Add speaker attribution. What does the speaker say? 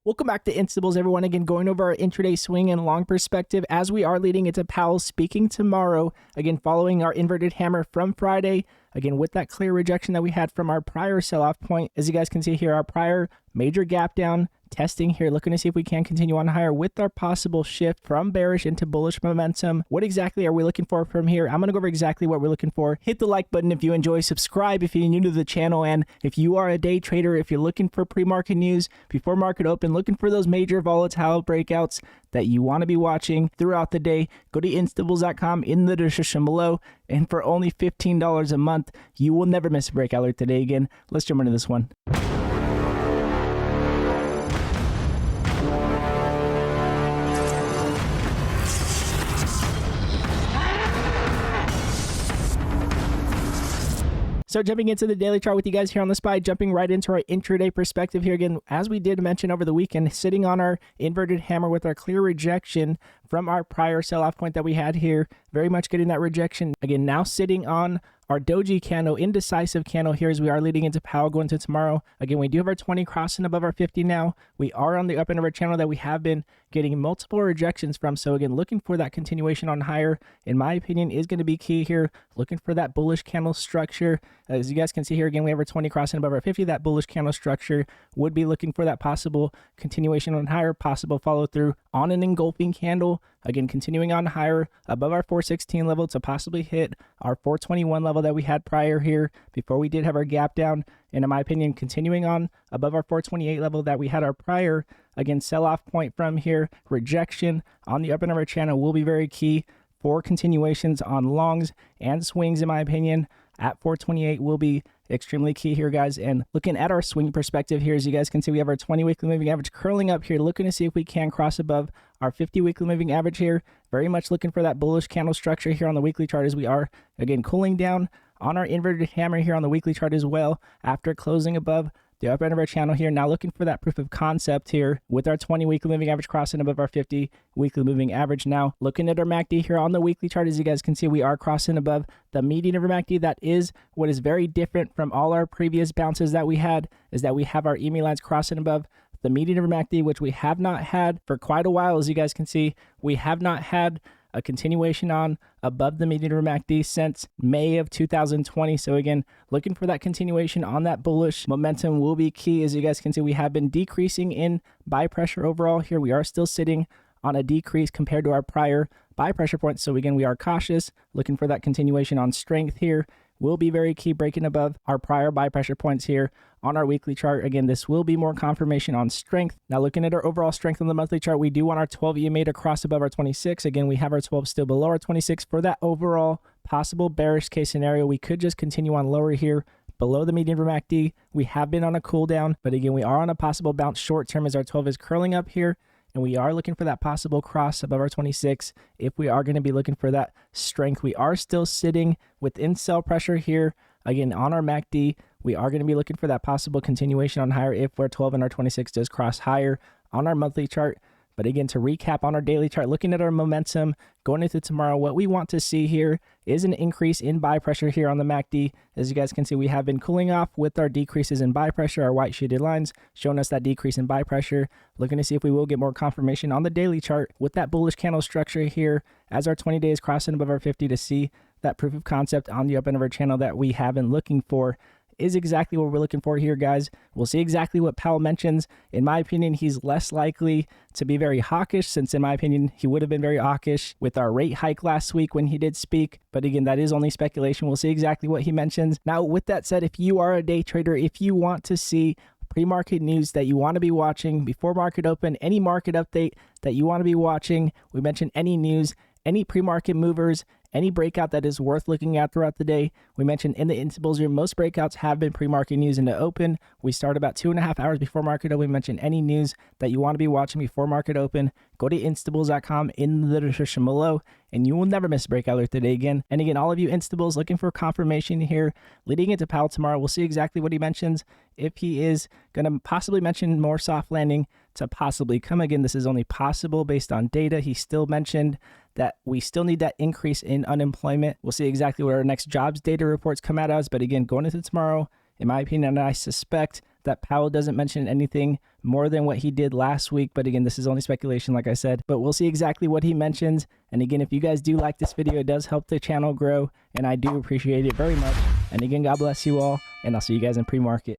Speaker 1: Welcome back to Instables, everyone. Again, going over our intraday swing and long perspective as we are leading into Powell speaking tomorrow. Again, following our inverted hammer from Friday. Again, with that clear rejection that we had from our prior sell-off point. As you guys can see here, our prior major gap down testing here, looking to see if we can continue on higher with our possible shift from bearish into bullish momentum. What exactly are we looking for from here? I'm going to go over exactly what we're looking for. Hit the like button if you enjoy, subscribe if you're new to the channel, and if you are a day trader, if you're looking for pre-market news before market open, looking for those major volatile breakouts that you want to be watching throughout the day, go to instables.com in the description below, and for only $15 a month, you will never miss a breakout alert today. Again, let's jump into this one. So jumping into the daily chart with you guys here on the SPY, jumping right into our intraday perspective here again, as we did mention over the weekend, sitting on our inverted hammer with our clear rejection from our prior sell-off point that we had here, very much getting that rejection. Again, now sitting on our doji candle, indecisive candle here as we are leading into Powell going to tomorrow. Again, we do have our 20 crossing above our 50 now. We are on the up end of our channel that we have been getting multiple rejections from. So again, looking for that continuation on higher, in my opinion, is going to be key here. Looking for that bullish candle structure. As you guys can see here, again, we have our 20 crossing above our 50. That bullish candle structure would be looking for that possible continuation on higher, possible follow through on an engulfing candle. Again, continuing on higher above our 416 level to possibly hit our 421 level that we had prior here before we did have our gap down. And in my opinion, continuing on above our 428 level that we had our prior, again, sell-off point from here, rejection on the up end of our channel will be very key for continuations on longs and swings, in my opinion. At 428 will be extremely key here, guys. And looking at our swing perspective here, as you guys can see, we have our 20 weekly moving average curling up here, looking to see if we can cross above our 50 weekly moving average here. Very much looking for that bullish candle structure here on the weekly chart as we are, again, cooling down on our inverted hammer here on the weekly chart as well after closing above the upper end of our channel here. Now looking for that proof of concept here with our 20 weekly moving average crossing above our 50 weekly moving average. Now looking at our MACD here on the weekly chart, as you guys can see, we are crossing above the median of our MACD. That is what is very different from all our previous bounces that we had, is that we have our EMA lines crossing above the median of our MACD, which we have not had for quite a while. As you guys can see, we have not had a continuation on above the median of MACD since May of 2020. So again, looking for that continuation on that bullish momentum will be key. As you guys can see, we have been decreasing in buy pressure overall here. We are still sitting on a decrease compared to our prior buy pressure points. So again, we are cautious, looking for that continuation on strength here. Will be very key, breaking above our prior buy pressure points here on our weekly chart. Again, this will be more confirmation on strength. Now looking at our overall strength on the monthly chart, we do want our 12 EMA to cross above our 26. Again, we have our 12 still below our 26. For that overall possible bearish case scenario, we could just continue on lower here below the median for MACD. We have been on a cool down, but again, we are on a possible bounce short term as our 12 is curling up here. And we are looking for that possible cross above our 26. If we are going to be looking for that strength, we are still sitting within sell pressure here. Again, on our MACD, we are going to be looking for that possible continuation on higher if our 12 and our 26 does cross higher on our monthly chart. But again, to recap on our daily chart, looking at our momentum going into tomorrow, what we want to see here is an increase in buy pressure here on the MACD. As you guys can see, we have been cooling off with our decreases in buy pressure, our white shaded lines showing us that decrease in buy pressure. Looking to see if we will get more confirmation on the daily chart with that bullish candle structure here as our 20 days crossing above our 50 to see that proof of concept on the up end of our channel that we have been looking for. Is exactly what we're looking for here, guys. We'll see exactly what Powell mentions. In my opinion, he's less likely to be very hawkish, since in my opinion, he would have been very hawkish with our rate hike last week when he did speak. But again, that is only speculation. We'll see exactly what he mentions. Now, with that said, if you are a day trader, if you want to see pre-market news that you want to be watching before market open, any market update that you want to be watching, we mentioned any news, any pre-market movers, any breakout that is worth looking at throughout the day. We mentioned in the Instables room, most breakouts have been pre-market news into open. We start about 2.5 hours before market open. We mentioned any news that you want to be watching before market open. Go to instables.com in the description below, and you will never miss a breakout alert today again. And again, all of you Instables looking for confirmation here, leading into Powell tomorrow, we'll see exactly what he mentions. If he is going to possibly mention more soft landing to possibly come. Again, this is only possible based on data. He still mentioned that we still need that increase in unemployment. We'll see exactly what our next jobs data reports come at us. But again, going into tomorrow, in my opinion, and I suspect that Powell doesn't mention anything more than what he did last week. But again, this is only speculation, like I said, but we'll see exactly what he mentions. And again, if you guys do like this video, it does help the channel grow, and I do appreciate it very much. And again, God bless you all, and I'll see you guys in pre-market.